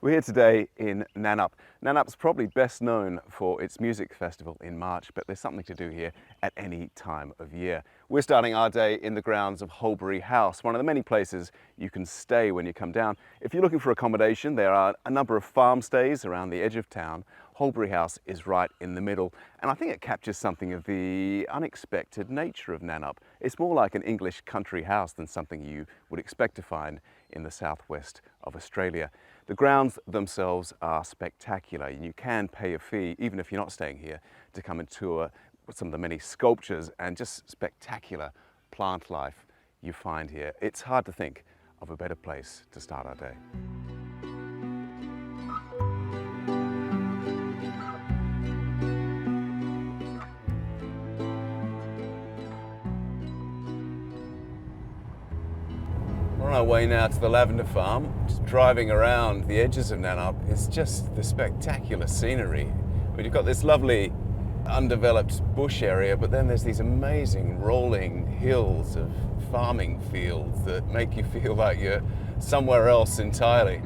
We're here today in Nannup. Nannup's probably best known for its music festival in March, but there's something to do here at any time of year. We're starting our day in the grounds of Holberry House, one of the many places you can stay when you come down. If you're looking for accommodation, there are a number of farm stays around the edge of town. Holberry House is right in the middle, and I think it captures something of the unexpected nature of Nannup. It's more like an English country house than something you would expect to find in the southwest of Australia. The grounds themselves are spectacular, and you can pay a fee, even if you're not staying here, to come and tour some of the many sculptures and just spectacular plant life you find here. It's hard to think of a better place to start our day. We're on our way now to the Lavender farm. Just driving around the edges of Nannup is just the spectacular scenery. You've got this lovely undeveloped bush area, but then there's these amazing rolling hills of farming fields that make you feel like you're somewhere else entirely.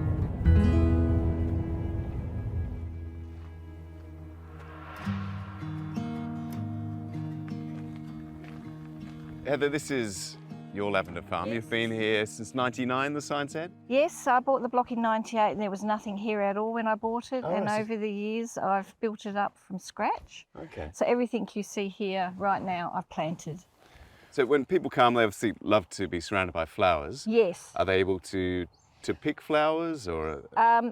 Heather, this is your lavender farm. Yes. You've been here since '99, the sign said? Yes, I bought the block in '98 and there was nothing here at all when I bought it. And over the years, I've built it up from scratch. Okay. So everything you see here right now, I've planted. So when people come, they obviously love to be surrounded by flowers. Yes. Are they able to pick flowers or?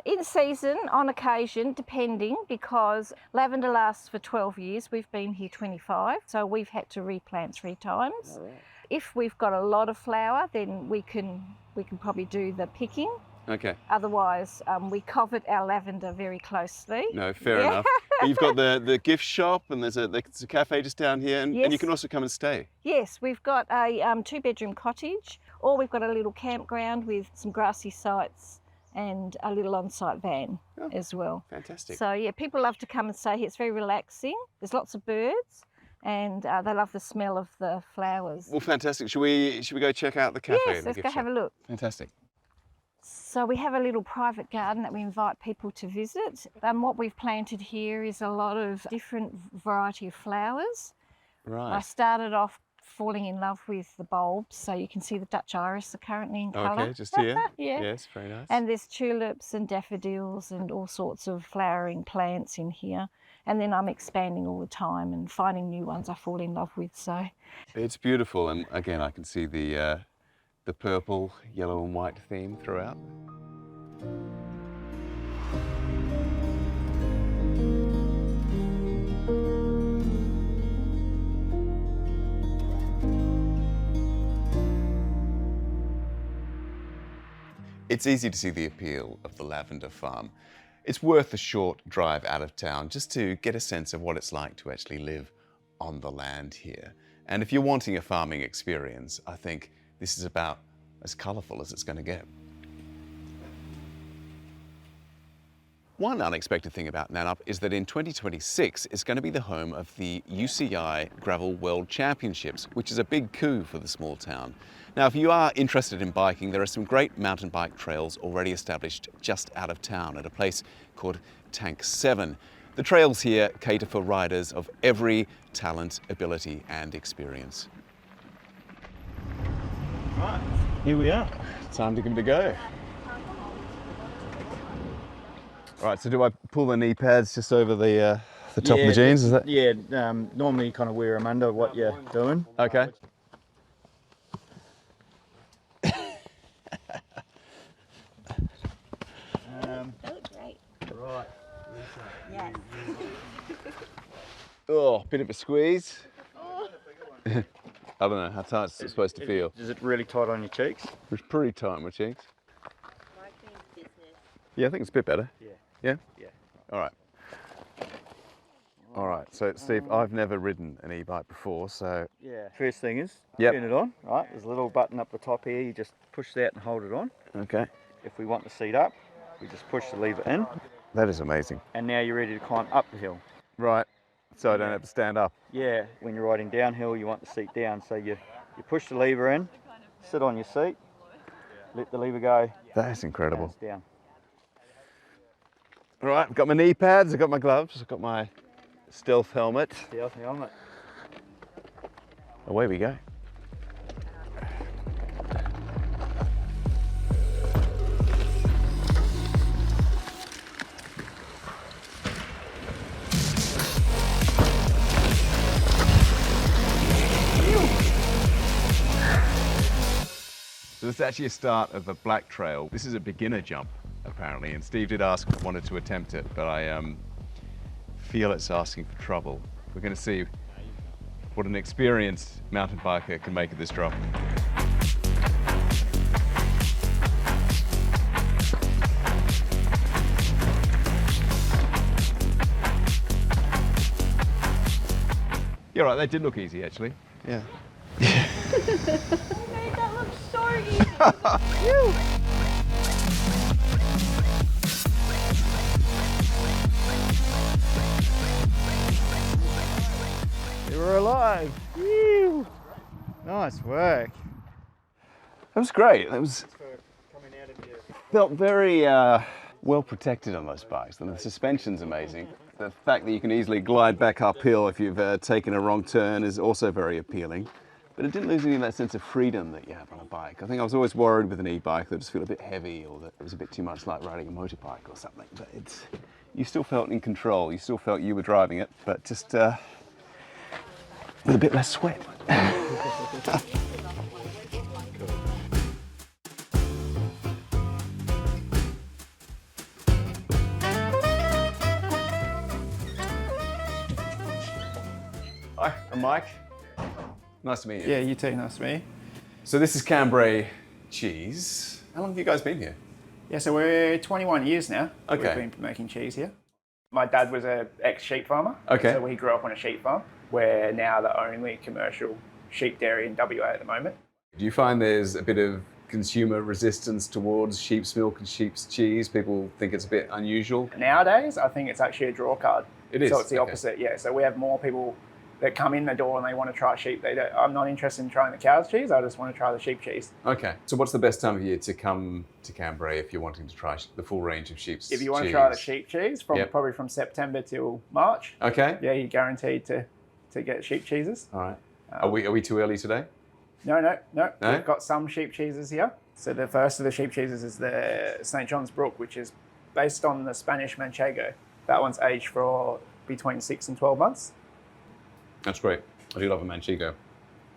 In season, on occasion, depending, because lavender lasts for 12 years. We've been here 25, so we've had to replant 3 times. Oh, right. If we've got a lot of flower, then we can probably do the picking. Okay. Otherwise, we covet our lavender very closely. No, fair enough. But you've got the gift shop, and there's a cafe just down here, and, yes. And you can also come and stay. Yes, we've got a 2-bedroom cottage, or we've got a little campground with some grassy sites and a little on-site van as well. Fantastic. So yeah, people love to come and stay here. It's very relaxing. There's lots of birds. And they love the smell of the flowers. Well, fantastic. Should we go check out the cafe? Yes, let's go have a look. Fantastic. So we have a little private garden that we invite people to visit. What we've planted here is a lot of different variety of flowers. Right. I started off falling in love with the bulbs, so you can see the Dutch iris are currently in colour. Okay, just here. Yeah. Yes, very nice. And there's tulips and daffodils and all sorts of flowering plants in here. And then I'm expanding all the time and finding new ones I fall in love with. So it's beautiful, and again I can see the purple, yellow and white theme throughout. It's easy to see the appeal of the lavender farm. It's worth a short drive out of town just to get a sense of what it's like to actually live on the land here. And if you're wanting a farming experience, I think this is about as colourful as it's going to get. One unexpected thing about Nannup is that in 2026 it's going to be the home of the UCI Gravel World Championships, which is a big coup for the small town. Now, if you are interested in biking, there are some great mountain bike trails already established just out of town at a place called Tank 7. The trails here cater for riders of every talent, ability and experience. Right, here we are. Time to give it a go. Right, so do I pull the knee pads just over the top of the jeans? Is that? Yeah, normally you kind of wear them under what you're doing. Okay. that looks great. Right. Yes. Oh, bit of a squeeze. I don't know how tight it's supposed to feel. Is it really tight on your cheeks? It's pretty tight on my cheeks. Yeah, I think it's a bit better. Yeah. Yeah? Yeah. All right. All right, so Steve, I've never ridden an e-bike before, so... Yeah. First thing is, Yep. turn it on, right? There's a little button up the top here, you just push that and hold it on. Okay. If we want the seat up, we just push the lever in. That is amazing. And now you're ready to climb up the hill. Right, so I don't have to stand up. Yeah, when you're riding downhill, you want the seat down, so you push the lever in, sit on your seat, let the lever go. That is incredible. Down. All right, I've got my knee pads, I've got my gloves, I've got my stealth helmet. Stealth helmet. Away we go. So this is actually a start of a black trail. This is a beginner jump, apparently, and Steve did ask if I wanted to attempt it, but I feel it's asking for trouble. We're going to see what an experienced mountain biker can make of this drop. You're right, that did look easy, actually. Yeah. That looks so easy. You were alive. Whew. Nice work. That was great. That was felt very well protected on those bikes, and the suspension's amazing. The fact that you can easily glide back uphill if you've taken a wrong turn is also very appealing. But it didn't lose any of that sense of freedom that you have on a bike. I think I was always worried with an e-bike that it just feel a bit heavy or that it was a bit too much like riding a motorbike or something. But you still felt in control. You still felt you were driving it, but just with a bit less sweat. Hi, I'm Mike. Nice to meet you. Yeah, you too. Nice to meet you. So this is Cambray Cheese. How long have you guys been here? Yeah, so we're 21 years now. Okay. We've been making cheese here. My dad was an ex-sheep farmer. Okay. So he grew up on a sheep farm. We're now the only commercial sheep dairy in WA at the moment. Do you find there's a bit of consumer resistance towards sheep's milk and sheep's cheese? People think it's a bit unusual? Nowadays, I think it's actually a draw card. It is? So it's the Okay. opposite, yeah. So we have more people that come in the door and they want to try sheep. I'm not interested in trying the cow's cheese. I just want to try the sheep cheese. Okay. So what's the best time of year to come to Cambray if you're wanting to try the full range of sheep's cheese? If you want to try the sheep cheese, probably from September till March. Okay. Yeah, you're guaranteed to get sheep cheeses. All right. Are we too early today? No. No? We've got some sheep cheeses here. So the first of the sheep cheeses is the St. John's Brook, which is based on the Spanish Manchego. That one's aged for between 6 and 12 months. That's great. I do love a Manchego.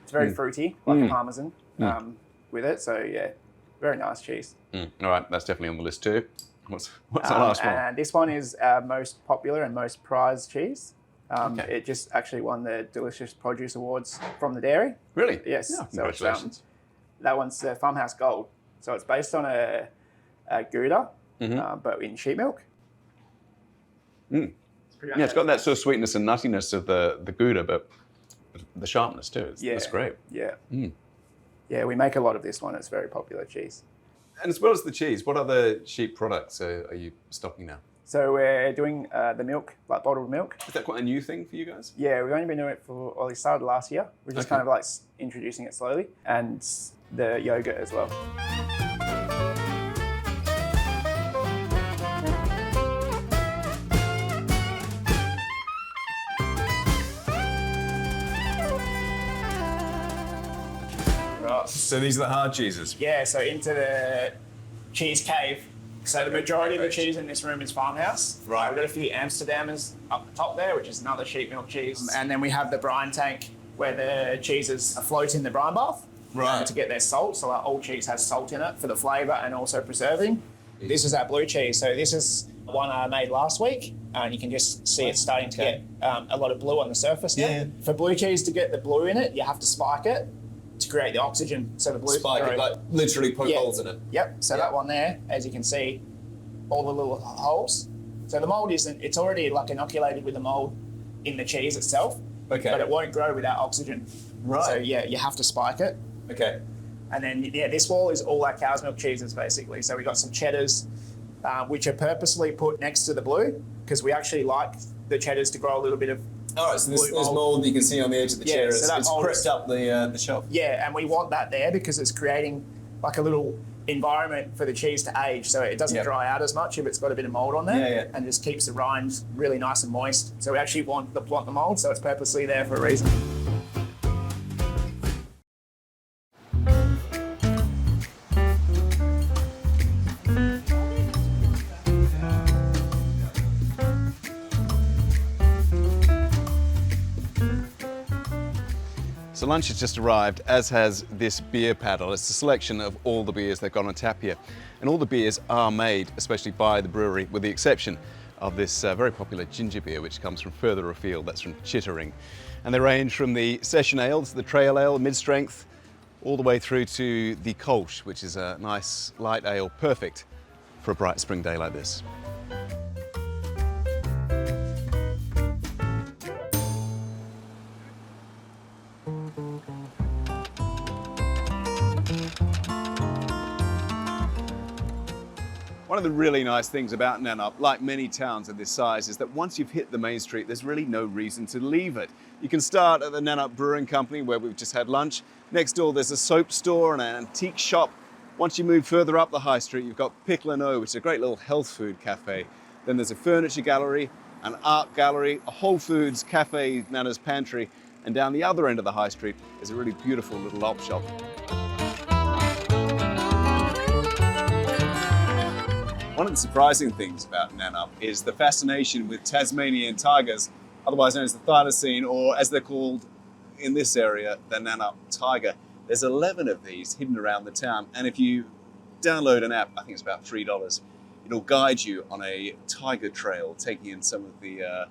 It's very fruity, like a Parmesan, with it. So yeah, very nice cheese. All right, that's definitely on the list too. What's the last one? And this one is our most popular and most prized cheese. Okay. It just actually won the Delicious Produce Awards from the dairy. Really? Yes. Yeah, So it's, congratulations. that one's Farmhouse Gold. So it's based on a Gouda, but in sheep milk. Yeah, it's got that sort of sweetness and nuttiness of the Gouda, but the sharpness too. It's great. Yeah. Yeah, we make a lot of this one. It's very popular cheese. And as well as the cheese, what other sheep products are you stocking now? So we're doing the milk, like bottled milk. Is that quite a new thing for you guys? Yeah, we've only been doing it we started last year. We're just kind of like introducing it slowly. And the yogurt as well. Right. So these are the hard cheeses? Yeah, so into the cheese cave. So the majority of the cheese in this room is Farmhouse. Right. We've got a few Amsterdamers up the top there, which is another sheep milk cheese. And then we have the brine tank where the cheeses float in the brine bath. Right. To get their salt. So our old cheese has salt in it for the flavour and also preserving. This is our blue cheese. So this is one I made last week. And you can just see it's starting to get a lot of blue on the surface now. Yeah. For blue cheese to get the blue in it, you have to spike it to create the oxygen. So the blue Spike it, like literally poke holes in it. Yep. So that one there, as you can see, all the little holes. So the mold it's already like inoculated with the mold in the cheese itself. Okay. But it won't grow without oxygen. Right. So yeah, you have to spike it. Okay. And then this wall is all our cow's milk cheeses basically. So we got some cheddars, which are purposely put next to the blue because we actually like the cheddars to grow a little bit of. All right, so this blue mold you can see on the edge of the Yeah, chair, so that it's mold crept is- up the shelf. Yeah, and we want that there because it's creating like a little environment for the cheese to age, so it doesn't dry out as much if it's got a bit of mold on there, and just keeps the rind really nice and moist. So we actually want the mold, so it's purposely there for a reason. So lunch has just arrived, as has this beer paddle. It's a selection of all the beers they've got on tap here. And all the beers are made, especially by the brewery, with the exception of this very popular ginger beer, which comes from further afield. That's from Chittering. And they range from the session ales, the trail ale, mid-strength, all the way through to the Kolsch, which is a nice light ale, perfect for a bright spring day like this. One of the really nice things about Nannup, like many towns of this size, is that once you've hit the main street, there's really no reason to leave it. You can start at the Nannup Brewing Co, where we've just had lunch. Next door, there's a soap store and an antique shop. Once you move further up the high street, you've got Pickle & O, which is a great little health food cafe. Then there's a furniture gallery, an art gallery, a Whole Foods cafe, Nanna's Pantry, and down the other end of the high street is a really beautiful little op shop. One of the surprising things about Nannup is the fascination with Tasmanian tigers, otherwise known as the thylacine, or as they're called in this area, the Nannup tiger. There's 11 of these hidden around the town, and if you download an app, I think it's about $3, it'll guide you on a tiger trail, taking in some of the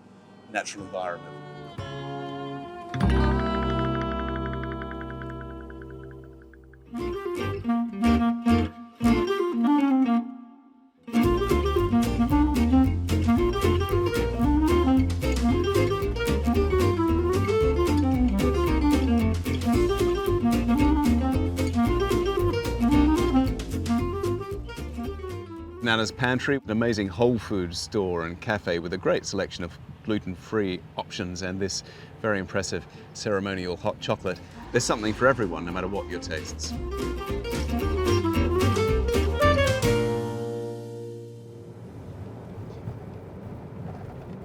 natural environment. Nanna's Pantry, an amazing Whole Foods store and cafe with a great selection of gluten-free options and this very impressive ceremonial hot chocolate. There's something for everyone, no matter what your tastes.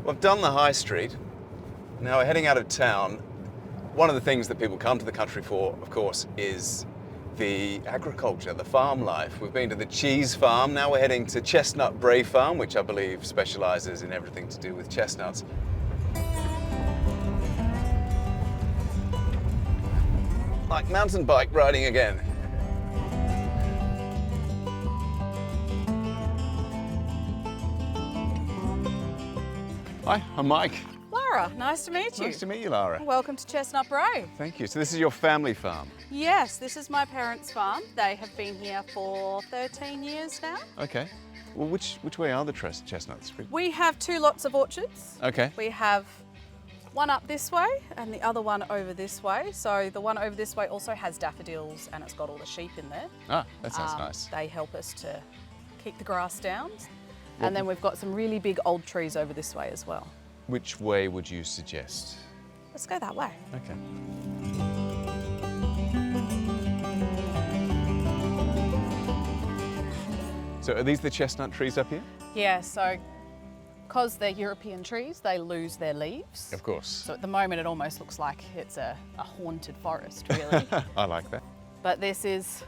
Well, I've done the high street. Now we're heading out of town. One of the things that people come to the country for, of course, is the agriculture, the farm life. We've been to the cheese farm, now we're heading to Chestnut Brae farm, which I believe specialises in everything to do with chestnuts. Like mountain bike riding again. Hi, I'm Mike. Lara, nice to meet you. Nice to meet you, Lara. Welcome to Chestnut Brae. Thank you. So this is your family farm? Yes, this is my parents' farm. They have been here for 13 years now. Okay. Well, which way are the chestnuts? We have 2 lots of orchards. Okay. We have one up this way and the other one over this way. So the one over this way also has daffodils and it's got all the sheep in there. Ah, that sounds nice. They help us to keep the grass down. And then we've got some really big old trees over this way as well. Which way would you suggest? Let's go that way. Okay. So are these the chestnut trees up here? Yeah, so because they're European trees, they lose their leaves. Of course. So at the moment it almost looks like it's a haunted forest, really. I like that. But this is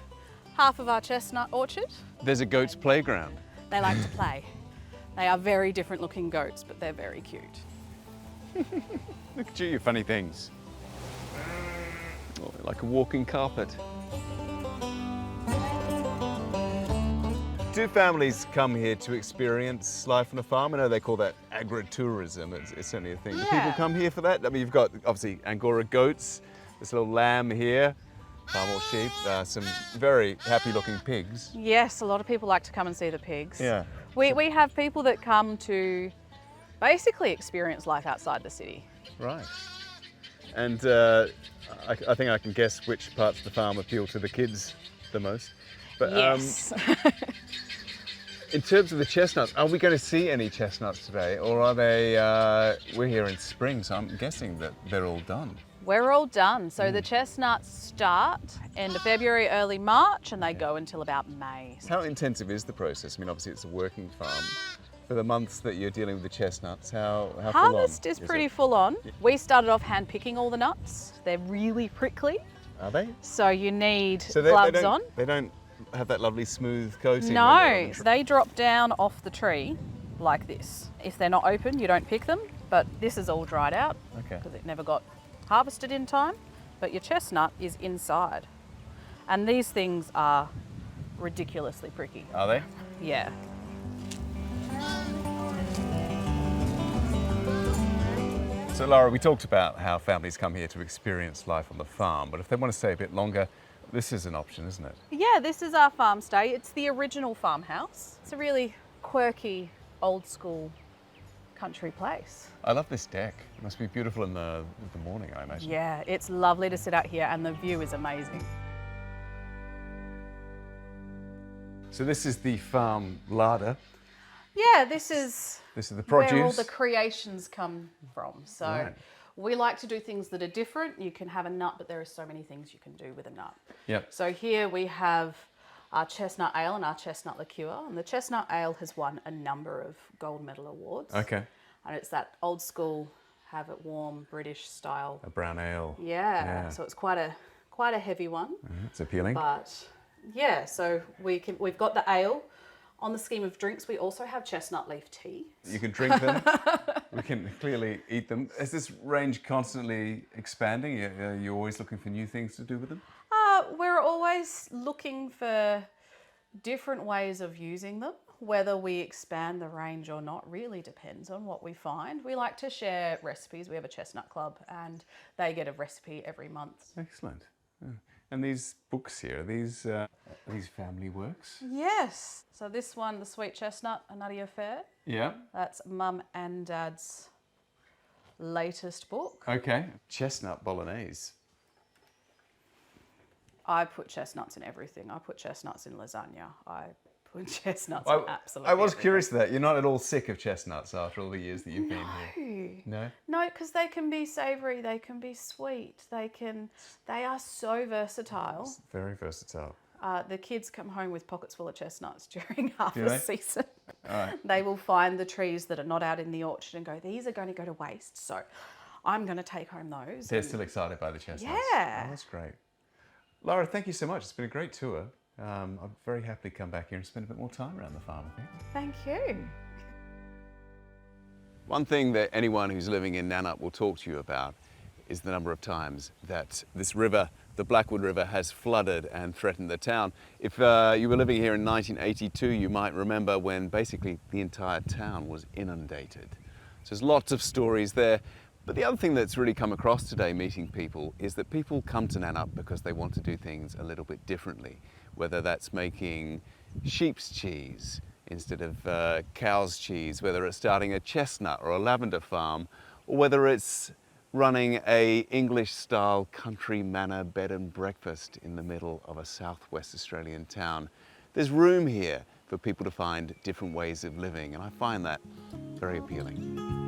half of our chestnut orchard. There's a goat's playground. They like to play. They are very different looking goats, but they're very cute. Look at you funny things. Oh, like a walking carpet. Do families come here to experience life on a farm? I know they call that agritourism. It's certainly a thing. Do people come here for that? I mean, you've got obviously Angora goats, this little lamb here, far more sheep, some very happy looking pigs. Yes, a lot of people like to come and see the pigs. Yeah. We have people that come to basically experience life outside the city. Right. And I think I can guess which parts of the farm appeal to the kids the most. But, Yes. in terms of the chestnuts, are we going to see any chestnuts today, or are they? We're here in spring, so I'm guessing that they're all done. We're all done. So the chestnuts start end of February, early March, and they go until about May. How intensive is the process? I mean, obviously it's a working farm. For the months that you're dealing with the chestnuts, how full on Harvest is pretty it? full on. We started off hand picking all the nuts. They're really prickly, Are they? so you need So gloves on. They don't have that lovely smooth coating. No, they drop down off the tree like this. If they're not open, you don't pick them, but this is all dried out Okay. because it never got harvested in time, but your chestnut is inside. And these things are ridiculously pricky. Are they? Yeah. So Laura, we talked about how families come here to experience life on the farm, but if they want to stay a bit longer, this is an option, isn't it? Yeah, this is our farm stay. It's the original farmhouse. It's a really quirky, old school country place. I love this deck. It must be beautiful in the morning, I imagine. Yeah, it's lovely to sit out here and the view is amazing. So this is the farm larder. Yeah, this is The produce. where all the creations come from. So Right. we like to do things that are different. You can have a nut, but there are so many things you can do with a nut. Yep. So here we have our chestnut ale and our chestnut liqueur. And the chestnut ale has won a number of gold medal awards. Okay. And it's that old school, have it warm, British style. A brown ale. Yeah. So it's quite a heavy one. It's appealing. But yeah, so we've got the ale. On the scheme of drinks, we also have chestnut leaf tea. You can drink them. We can clearly eat them. Is this range constantly expanding? Are you always looking for new things to do with them? We're always looking for different ways of using them. Whether we expand the range or not really depends on what we find. We like to share recipes. We have a chestnut club and they get a recipe every month. Excellent. Yeah. And these books here, are these family works? Yes. So this one, The Sweet Chestnut, A Nutty Affair. Yeah. That's Mum and Dad's latest book. Okay. Chestnut bolognese. I put chestnuts in everything. I put chestnuts in lasagna. I put chestnuts in absolutely I was everything. curious to that. You're not at all sick of chestnuts after all the years that you've been here? No. No, because they can be savoury, they can be sweet, they are so versatile. Very versatile. The kids come home with pockets full of chestnuts during harvest Do they? season. All right. They will find the trees that are not out in the orchard and go, these are going to go to waste, so I'm going to take home those. They're still excited by the chestnuts. Yeah. Oh, that's great. Laura, thank you so much. It's been a great tour. I'd very happily come back here and spend a bit more time around the farm, I think. Thank you. One thing that anyone who's living in Nannup will talk to you about is the number of times that this river, the Blackwood River, has flooded and threatened the town. If you were living here in 1982, you might remember when basically the entire town was inundated. So there's lots of stories there. But the other thing that's really come across today meeting people is that people come to Nannup because they want to do things a little bit differently, whether that's making sheep's cheese instead of cow's cheese, whether it's starting a chestnut or a lavender farm, or whether it's running a English-style country manor bed and breakfast in the middle of a southwest Australian town. There's room here for people to find different ways of living, and I find that very appealing.